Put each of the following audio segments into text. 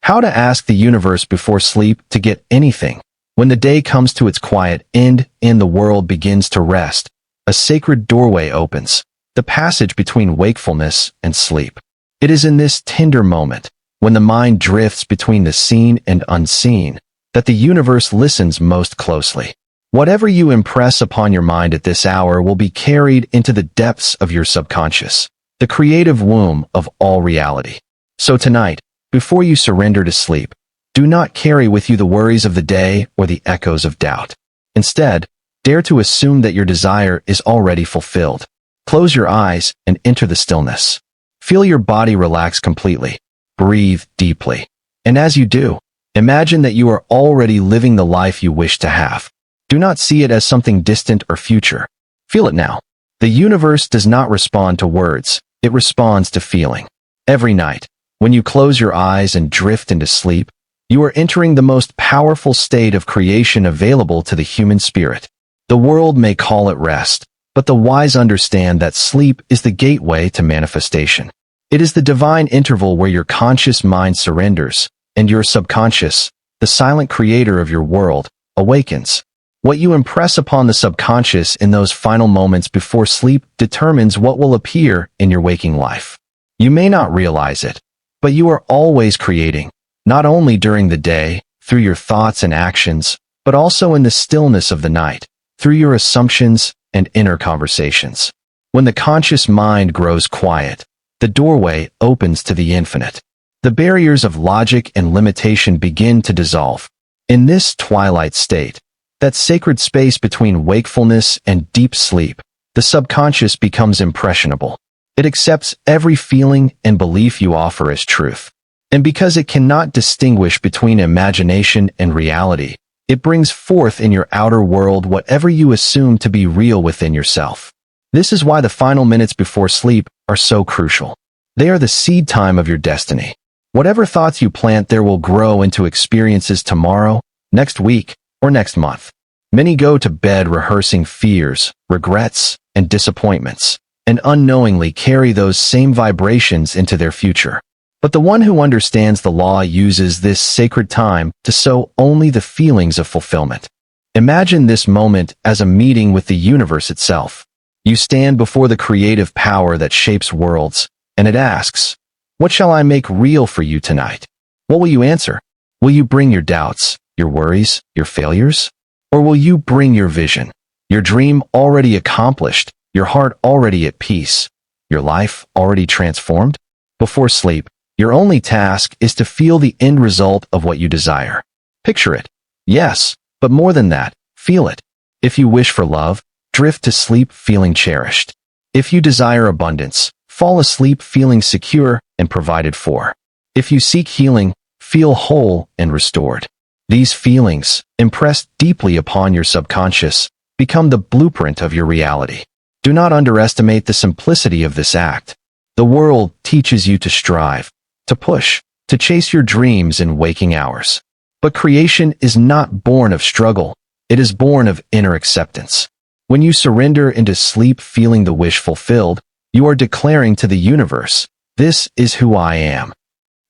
How to ask the universe before sleep to get anything. When the day comes to its quiet end and the world begins to rest, a sacred doorway opens, the passage between wakefulness and sleep. It is in this tender moment, when the mind drifts between the seen and unseen, that the universe listens most closely. Whatever you impress upon your mind at this hour will be carried into the depths of your subconscious, the creative womb of all reality. So tonight, before you surrender to sleep, do not carry with you the worries of the day or the echoes of doubt. Instead, dare to assume that your desire is already fulfilled. Close your eyes and enter the stillness. Feel your body relax completely. Breathe deeply. And as you do, imagine that you are already living the life you wish to have. Do not see it as something distant or future. Feel it now. The universe does not respond to words. It responds to feeling. Every night, when you close your eyes and drift into sleep, you are entering the most powerful state of creation available to the human spirit. The world may call it rest, but the wise understand that sleep is the gateway to manifestation. It is the divine interval where your conscious mind surrenders, and your subconscious, the silent creator of your world, awakens. What you impress upon the subconscious in those final moments before sleep determines what will appear in your waking life. You may not realize it, but you are always creating, not only during the day, through your thoughts and actions, but also in the stillness of the night, through your assumptions and inner conversations. When the conscious mind grows quiet, the doorway opens to the infinite. The barriers of logic and limitation begin to dissolve. In this twilight state, that sacred space between wakefulness and deep sleep, the subconscious becomes impressionable. It accepts every feeling and belief you offer as truth. And because it cannot distinguish between imagination and reality, it brings forth in your outer world whatever you assume to be real within yourself. This is why the final minutes before sleep are so crucial. They are the seed time of your destiny. Whatever thoughts you plant there will grow into experiences tomorrow, next week, or next month. Many go to bed rehearsing fears, regrets, and disappointments, and unknowingly carry those same vibrations into their future. But the one who understands the law uses this sacred time to sow only the feelings of fulfillment. Imagine this moment as a meeting with the universe itself. You stand before the creative power that shapes worlds, and it asks, "What shall I make real for you tonight?" What will you answer? Will you bring your doubts, your worries, your failures? Or will you bring your vision, your dream already accomplished, your heart already at peace, your life already transformed? Before sleep, your only task is to feel the end result of what you desire. Picture it. Yes, but more than that, feel it. If you wish for love, drift to sleep feeling cherished. If you desire abundance, fall asleep feeling secure and provided for. If you seek healing, feel whole and restored. These feelings, impressed deeply upon your subconscious, become the blueprint of your reality. Do not underestimate the simplicity of this act. The world teaches you to strive, to push, to chase your dreams in waking hours. But creation is not born of struggle. It is born of inner acceptance. When you surrender into sleep feeling the wish fulfilled, you are declaring to the universe, "This is who I am."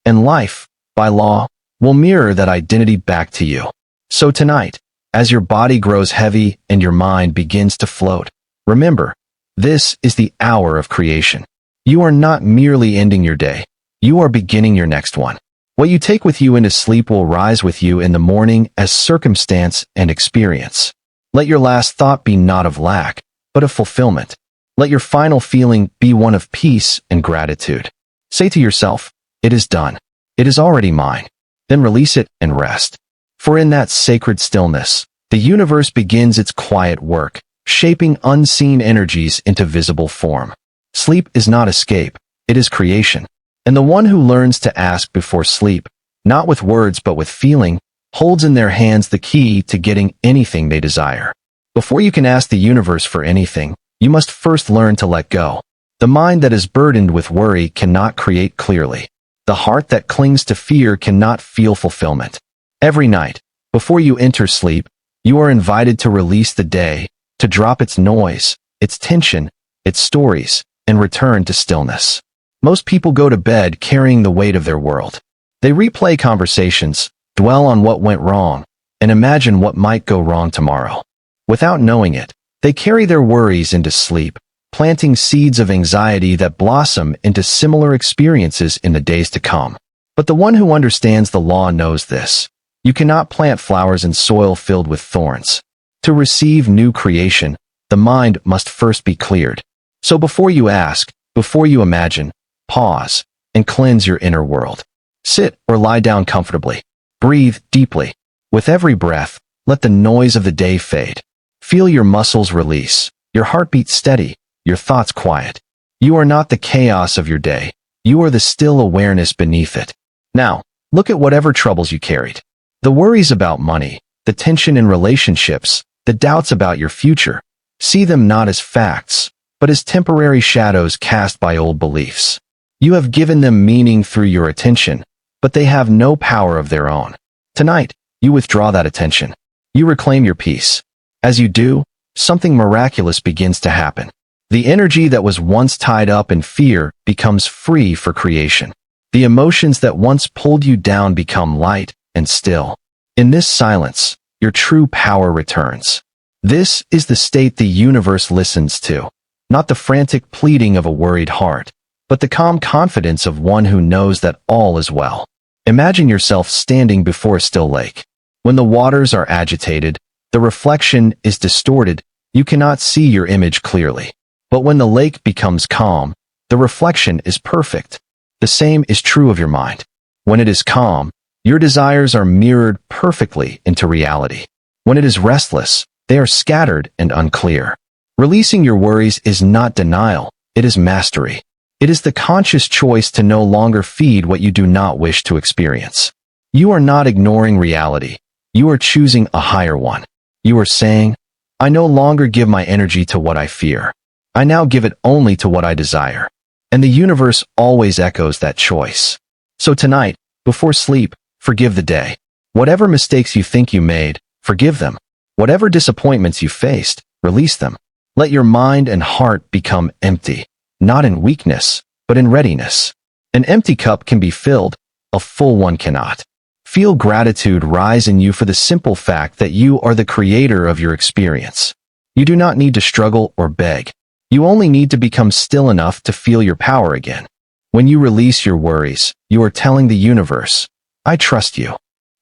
And life, by law, will mirror that identity back to you. So tonight, as your body grows heavy and your mind begins to float, remember, this is the hour of creation. You are not merely ending your day. You are beginning your next one. What you take with you into sleep will rise with you in the morning as circumstance and experience. Let your last thought be not of lack, but of fulfillment. Let your final feeling be one of peace and gratitude. Say to yourself, "It is done. It is already mine." Then release it and rest. For in that sacred stillness, the universe begins its quiet work, shaping unseen energies into visible form. Sleep is not escape, it is creation. And the one who learns to ask before sleep, not with words but with feeling, holds in their hands the key to getting anything they desire. Before you can ask the universe for anything, you must first learn to let go. The mind that is burdened with worry cannot create clearly. The heart that clings to fear cannot feel fulfillment. Every night, before you enter sleep, you are invited to release the day, to drop its noise, its tension, its stories, and return to stillness. Most people go to bed carrying the weight of their world. They replay conversations, dwell on what went wrong, and imagine what might go wrong tomorrow. Without knowing it, they carry their worries into sleep, planting seeds of anxiety that blossom into similar experiences in the days to come. But the one who understands the law knows this. You cannot plant flowers in soil filled with thorns. To receive new creation, the mind must first be cleared. So before you ask, before you imagine, pause and cleanse your inner world. Sit or lie down comfortably. Breathe deeply. With every breath, let the noise of the day fade. Feel your muscles release, your heartbeat steady, your thoughts quiet. You are not the chaos of your day. You are the still awareness beneath it. Now, look at whatever troubles you carried. The worries about money, the tension in relationships, the doubts about your future. See them not as facts, but as temporary shadows cast by old beliefs. You have given them meaning through your attention, but they have no power of their own. Tonight, you withdraw that attention. You reclaim your peace. As you do, something miraculous begins to happen. The energy that was once tied up in fear becomes free for creation. The emotions that once pulled you down become light and still. In this silence, your true power returns. This is the state the universe listens to, not the frantic pleading of a worried heart, but the calm confidence of one who knows that all is well. Imagine yourself standing before a still lake. When the waters are agitated, the reflection is distorted, you cannot see your image clearly. But when the lake becomes calm, the reflection is perfect. The same is true of your mind. When it is calm, your desires are mirrored perfectly into reality. When it is restless, they are scattered and unclear. Releasing your worries is not denial, it is mastery. It is the conscious choice to no longer feed what you do not wish to experience. You are not ignoring reality. You are choosing a higher one. You are saying, I no longer give my energy to what I fear. I now give it only to what I desire. And the universe always echoes that choice. So tonight, before sleep, forgive the day. Whatever mistakes you think you made, forgive them. Whatever disappointments you faced, release them. Let your mind and heart become empty, not in weakness, but in readiness. An empty cup can be filled, a full one cannot. Feel gratitude rise in you for the simple fact that you are the creator of your experience. You do not need to struggle or beg. You only need to become still enough to feel your power again. When you release your worries, you are telling the universe, I trust you.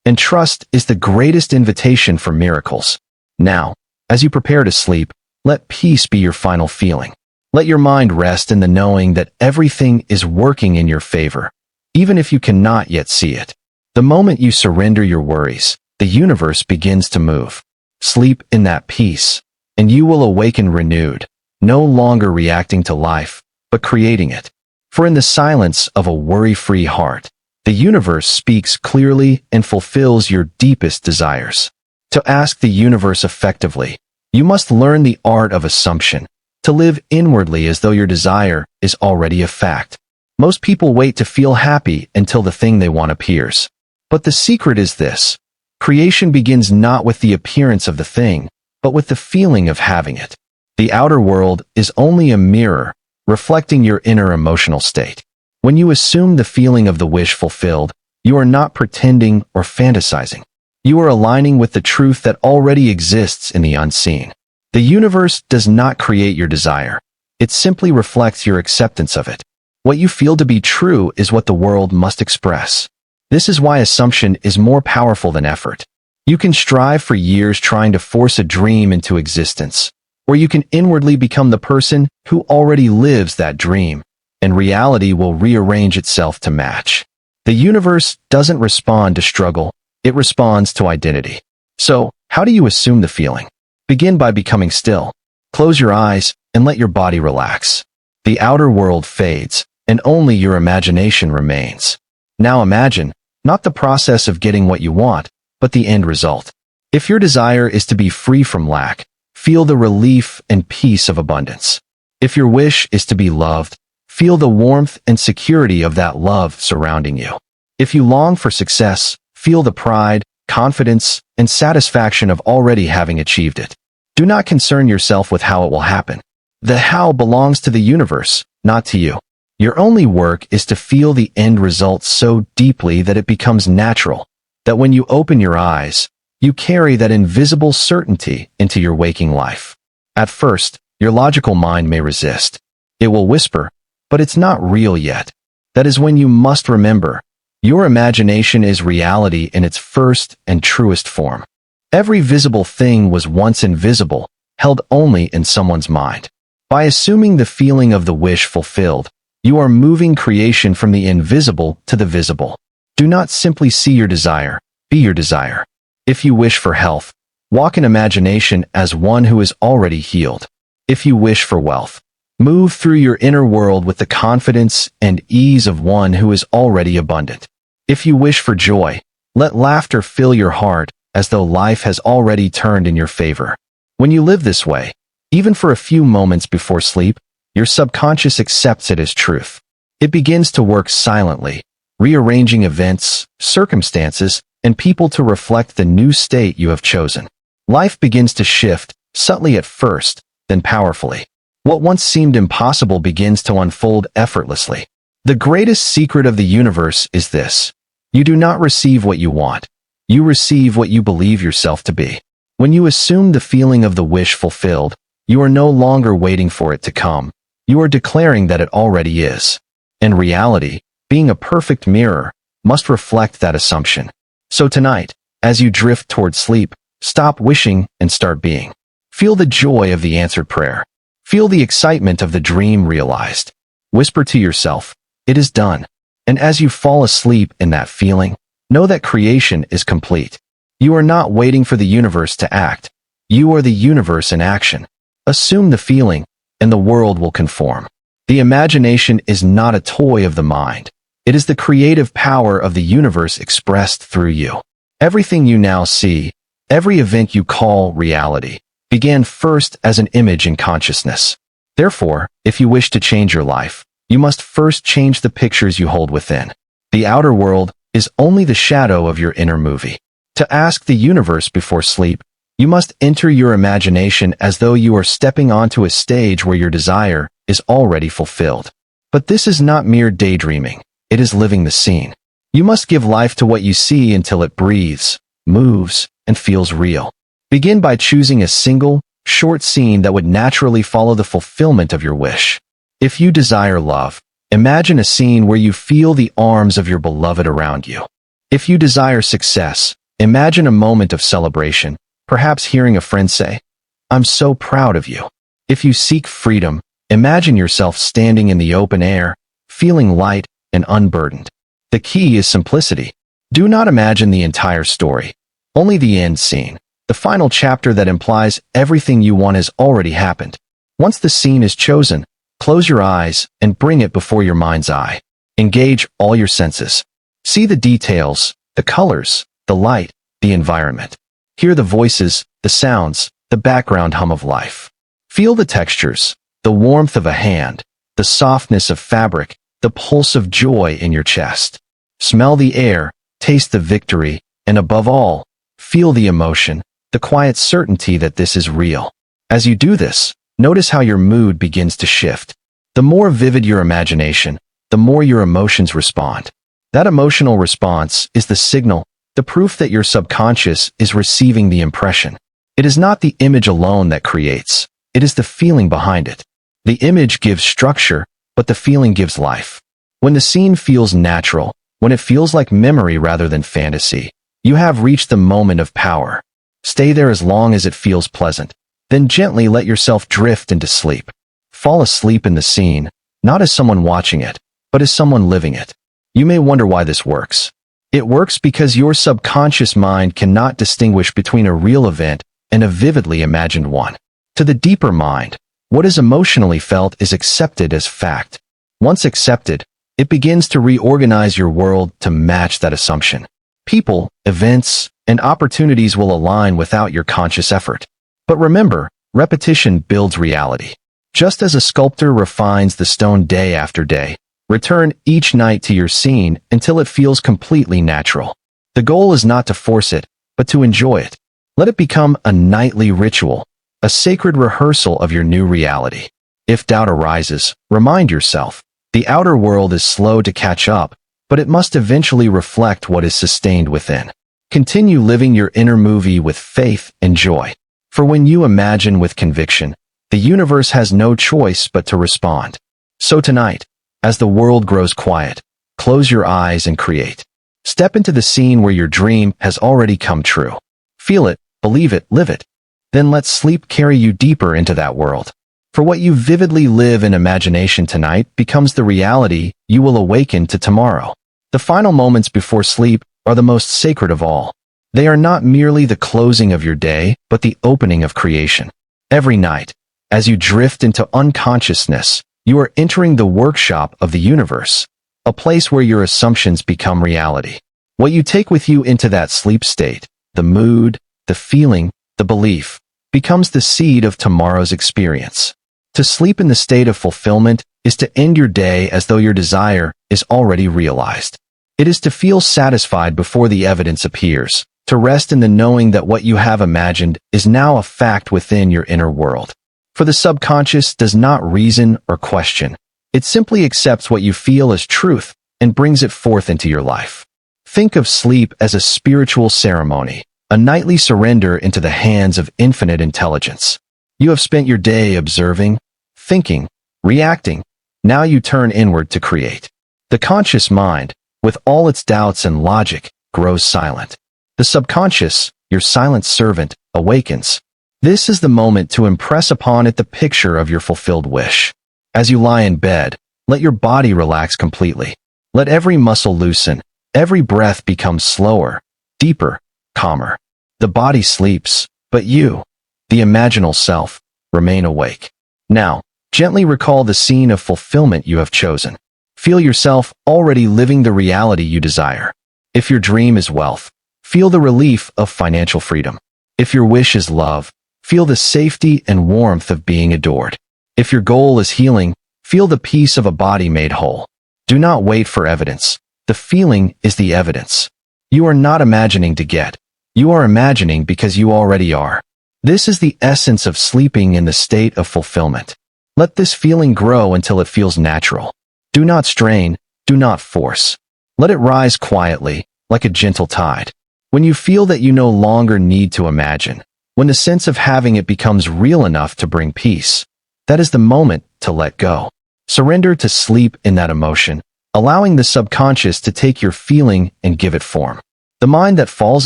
And trust is the greatest invitation for miracles. Now, as you prepare to sleep, let peace be your final feeling. Let your mind rest in the knowing that everything is working in your favor, even if you cannot yet see it. The moment you surrender your worries, the universe begins to move. Sleep in that peace, and you will awaken renewed, no longer reacting to life, but creating it. For in the silence of a worry-free heart, the universe speaks clearly and fulfills your deepest desires. To ask the universe effectively, you must learn the art of assumption, to live inwardly as though your desire is already a fact. Most people wait to feel happy until the thing they want appears. But the secret is this. Creation begins not with the appearance of the thing, but with the feeling of having it. The outer world is only a mirror, reflecting your inner emotional state. When you assume the feeling of the wish fulfilled, you are not pretending or fantasizing. You are aligning with the truth that already exists in the unseen. The universe does not create your desire. It simply reflects your acceptance of it. What you feel to be true is what the world must express. This is why assumption is more powerful than effort. You can strive for years trying to force a dream into existence, or you can inwardly become the person who already lives that dream, and reality will rearrange itself to match. The universe doesn't respond to struggle, it responds to identity. So, how do you assume the feeling? Begin by becoming still. Close your eyes and let your body relax. The outer world fades, and only your imagination remains. Now imagine, not the process of getting what you want, but the end result. If your desire is to be free from lack, feel the relief and peace of abundance. If your wish is to be loved, feel the warmth and security of that love surrounding you. If you long for success, feel the pride, confidence, and satisfaction of already having achieved it. Do not concern yourself with how it will happen. The how belongs to the universe, not to you. Your only work is to feel the end result so deeply that it becomes natural, that when you open your eyes, you carry that invisible certainty into your waking life. At first, your logical mind may resist. It will whisper, but it's not real yet. That is when you must remember, your imagination is reality in its first and truest form. Every visible thing was once invisible, held only in someone's mind. By assuming the feeling of the wish fulfilled, you are moving creation from the invisible to the visible. Do not simply see your desire, be your desire. If you wish for health, walk in imagination as one who is already healed. If you wish for wealth, move through your inner world with the confidence and ease of one who is already abundant. If you wish for joy, let laughter fill your heart as though life has already turned in your favor. When you live this way, even for a few moments before sleep, your subconscious accepts it as truth. It begins to work silently, rearranging events, circumstances, and people to reflect the new state you have chosen. Life begins to shift, subtly at first, then powerfully. What once seemed impossible begins to unfold effortlessly. The greatest secret of the universe is this: you do not receive what you want. You receive what you believe yourself to be. When you assume the feeling of the wish fulfilled, you are no longer waiting for it to come. You are declaring that it already is. In reality, being a perfect mirror must reflect that assumption. So tonight, as you drift toward sleep, stop wishing and start being. Feel the joy of the answered prayer. Feel the excitement of the dream realized. Whisper to yourself, "It is done." And as you fall asleep in that feeling, know that creation is complete. You are not waiting for the universe to act. You are the universe in action. Assume the feeling, and the world will conform. The imagination is not a toy of the mind. It is the creative power of the universe expressed through you. Everything you now see, every event you call reality, began first as an image in consciousness. Therefore, if you wish to change your life, you must first change the pictures you hold within. The outer world is only the shadow of your inner movie. To ask the universe before sleep, you must enter your imagination as though you are stepping onto a stage where your desire is already fulfilled. But this is not mere daydreaming. It is living the scene. You must give life to what you see until it breathes, moves, and feels real. Begin by choosing a single, short scene that would naturally follow the fulfillment of your wish. If you desire love, imagine a scene where you feel the arms of your beloved around you. If you desire success, imagine a moment of celebration, perhaps hearing a friend say, "I'm so proud of you." If you seek freedom, imagine yourself standing in the open air, feeling light and unburdened. The key is simplicity. Do not imagine the entire story, only the end scene, the final chapter that implies everything you want has already happened. Once the scene is chosen, close your eyes and bring it before your mind's eye. Engage all your senses. See the details, the colors, the light, the environment. Hear the voices, the sounds, the background hum of life. Feel the textures, the warmth of a hand, the softness of fabric, the pulse of joy in your chest. Smell the air, taste the victory, and above all, feel the emotion, the quiet certainty that this is real. As you do this, notice how your mood begins to shift. The more vivid your imagination, the more your emotions respond. That emotional response is the signal, the proof that your subconscious is receiving the impression. It is not the image alone that creates, it is the feeling behind it. The image gives structure, but the feeling gives life. When the scene feels natural, when it feels like memory rather than fantasy, you have reached the moment of power. Stay there as long as it feels pleasant, then gently let yourself drift into sleep. Fall asleep in the scene, not as someone watching it, but as someone living it. You may wonder why this works. It works because your subconscious mind cannot distinguish between a real event and a vividly imagined one. To the deeper mind, what is emotionally felt is accepted as fact. Once accepted, it begins to reorganize your world to match that assumption. People, events, and opportunities will align without your conscious effort. But remember, repetition builds reality. Just as a sculptor refines the stone day after day, return each night to your scene until it feels completely natural. The goal is not to force it, but to enjoy it. Let it become a nightly ritual, a sacred rehearsal of your new reality. If doubt arises, remind yourself, The outer world is slow to catch up, but it must eventually reflect what is sustained within. Continue living your inner movie with faith and joy. For when you imagine with conviction, the universe has no choice but to respond. So tonight, as the world grows quiet, close your eyes and create. Step into the scene where your dream has already come true. Feel it, believe it, live it. Then let sleep carry you deeper into that world. For what you vividly live in imagination tonight becomes the reality you will awaken to tomorrow. The final moments before sleep are the most sacred of all. They are not merely the closing of your day, but the opening of creation. Every night, as you drift into unconsciousness, you are entering the workshop of the universe, a place where your assumptions become reality. What you take with you into that sleep state, the mood, the feeling, the belief, becomes the seed of tomorrow's experience. To sleep in the state of fulfillment is to end your day as though your desire is already realized. It is to feel satisfied before the evidence appears, to rest in the knowing that what you have imagined is now a fact within your inner world. For the subconscious does not reason or question. It simply accepts what you feel as truth and brings it forth into your life. Think of sleep as a spiritual ceremony, a nightly surrender into the hands of infinite intelligence. You have spent your day observing, thinking, reacting. Now you turn inward to create. The conscious mind, with all its doubts and logic, grows silent. The subconscious, your silent servant, awakens. This is the moment to impress upon it the picture of your fulfilled wish. As you lie in bed, let your body relax completely. Let every muscle loosen, every breath become slower, deeper, calmer. The body sleeps, but you, the imaginal self, remain awake. Now, gently recall the scene of fulfillment you have chosen. Feel yourself already living the reality you desire. If your dream is wealth, feel the relief of financial freedom. If your wish is love, feel the safety and warmth of being adored. If your goal is healing, feel the peace of a body made whole. Do not wait for evidence. The feeling is the evidence. You are not imagining to get. You are imagining because you already are. This is the essence of sleeping in the state of fulfillment. Let this feeling grow until it feels natural. Do not strain, do not force. Let it rise quietly, like a gentle tide. When you feel that you no longer need to imagine, when the sense of having it becomes real enough to bring peace, that is the moment to let go. Surrender to sleep in that emotion, allowing the subconscious to take your feeling and give it form. The mind that falls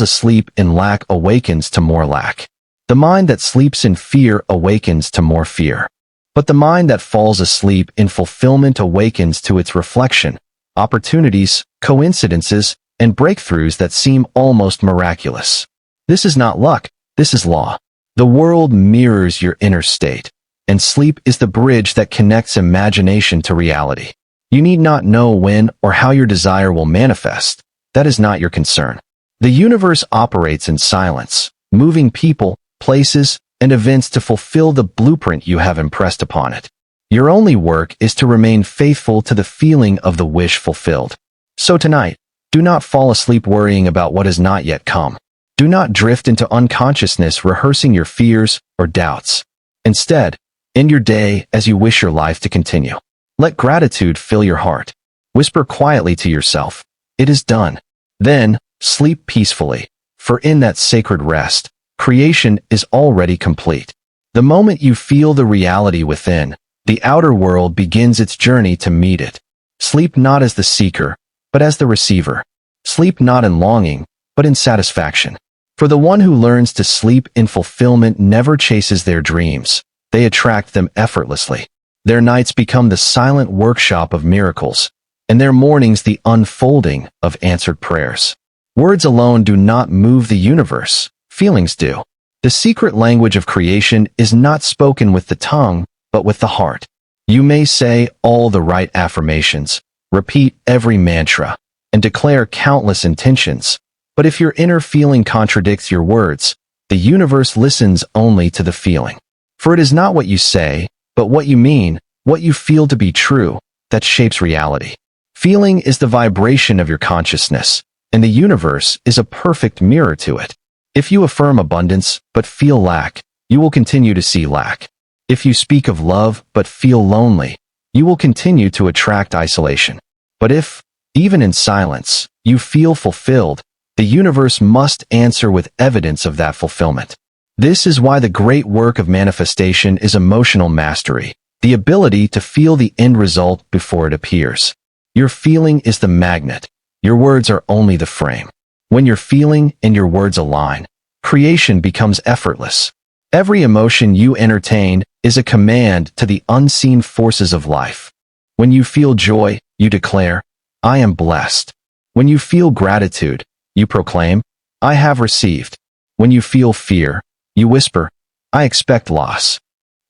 asleep in lack awakens to more lack. The mind that sleeps in fear awakens to more fear. But the mind that falls asleep in fulfillment awakens to its reflection, opportunities, coincidences, and breakthroughs that seem almost miraculous. This is not luck, this is law. The world mirrors your inner state, and sleep is the bridge that connects imagination to reality. You need not know when or how your desire will manifest. That is not your concern. The universe operates in silence, moving people, places, and events to fulfill the blueprint you have impressed upon it. Your only work is to remain faithful to the feeling of the wish fulfilled. So tonight, do not fall asleep worrying about what has not yet come. Do not drift into unconsciousness rehearsing your fears or doubts. Instead, end your day as you wish your life to continue. Let gratitude fill your heart. Whisper quietly to yourself, "It is done." Then, sleep peacefully, for in that sacred rest, creation is already complete. The moment you feel the reality within, the outer world begins its journey to meet it. Sleep not as the seeker, but as the receiver. Sleep not in longing, but in satisfaction. For the one who learns to sleep in fulfillment never chases their dreams. They attract them effortlessly. Their nights become the silent workshop of miracles, and their mornings the unfolding of answered prayers. Words alone do not move the universe. Feelings do. The secret language of creation is not spoken with the tongue, but with the heart. You may say all the right affirmations, repeat every mantra, and declare countless intentions, but if your inner feeling contradicts your words, the universe listens only to the feeling. For it is not what you say, but what you mean, what you feel to be true, that shapes reality. Feeling is the vibration of your consciousness, and the universe is a perfect mirror to it. If you affirm abundance, but feel lack, you will continue to see lack. If you speak of love, but feel lonely, you will continue to attract isolation. But if, even in silence, you feel fulfilled, the universe must answer with evidence of that fulfillment. This is why the great work of manifestation is emotional mastery, the ability to feel the end result before it appears. Your feeling is the magnet. Your words are only the frame. When your feeling and your words align, creation becomes effortless. Every emotion you entertain is a command to the unseen forces of life. When you feel joy, you declare, I am blessed. When you feel gratitude, you proclaim, I have received. When you feel fear, you whisper, I expect loss.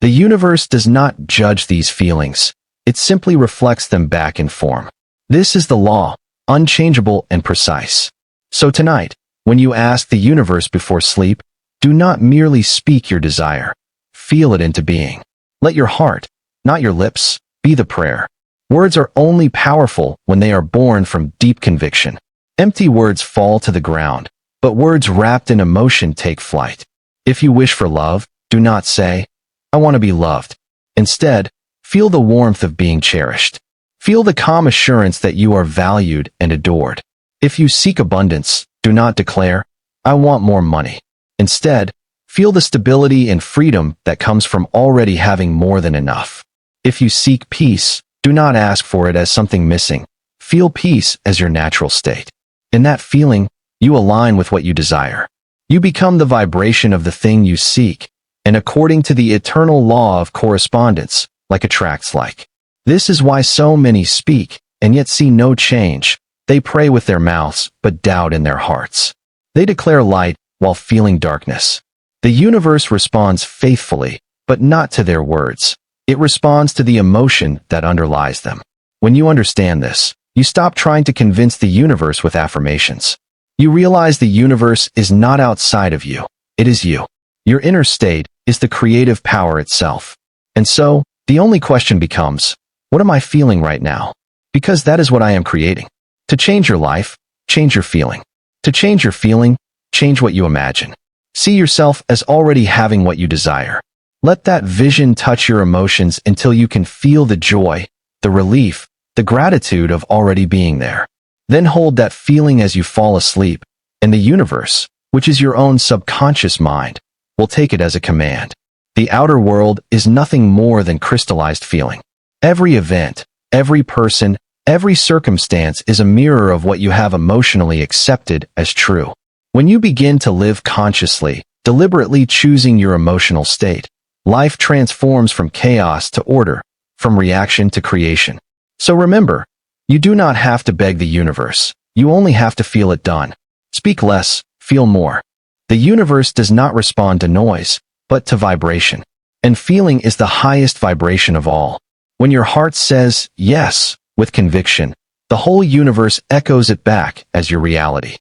The universe does not judge these feelings. It simply reflects them back in form. This is the law, unchangeable and precise. So tonight, when you ask the universe before sleep, do not merely speak your desire. Feel it into being. Let your heart, not your lips, be the prayer. Words are only powerful when they are born from deep conviction. Empty words fall to the ground, but words wrapped in emotion take flight. If you wish for love, do not say, I want to be loved. Instead, feel the warmth of being cherished. Feel the calm assurance that you are valued and adored. If you seek abundance, do not declare, I want more money. Instead, feel the stability and freedom that comes from already having more than enough. If you seek peace, do not ask for it as something missing. Feel peace as your natural state. In that feeling, you align with what you desire. You become the vibration of the thing you seek, and according to the eternal law of correspondence, like attracts like. This is why so many speak, and yet see no change. They pray with their mouths, but doubt in their hearts. They declare light while feeling darkness. The universe responds faithfully, but not to their words. It responds to the emotion that underlies them. When you understand this, you stop trying to convince the universe with affirmations. You realize the universe is not outside of you. It is you. Your inner state is the creative power itself. And so, the only question becomes, what am I feeling right now? Because that is what I am creating. To change your life, change your feeling. To change your feeling, change what you imagine. See yourself as already having what you desire. Let that vision touch your emotions until you can feel the joy, the relief, the gratitude of already being there. Then hold that feeling as you fall asleep, and the universe, which is your own subconscious mind, will take it as a command. The outer world is nothing more than crystallized feeling. Every event, every person, every circumstance is a mirror of what you have emotionally accepted as true. When you begin to live consciously, deliberately choosing your emotional state, life transforms from chaos to order, from reaction to creation. So remember, you do not have to beg the universe. You only have to feel it done. Speak less, feel more. The universe does not respond to noise, but to vibration. And feeling is the highest vibration of all. When your heart says yes, with conviction, the whole universe echoes it back as your reality.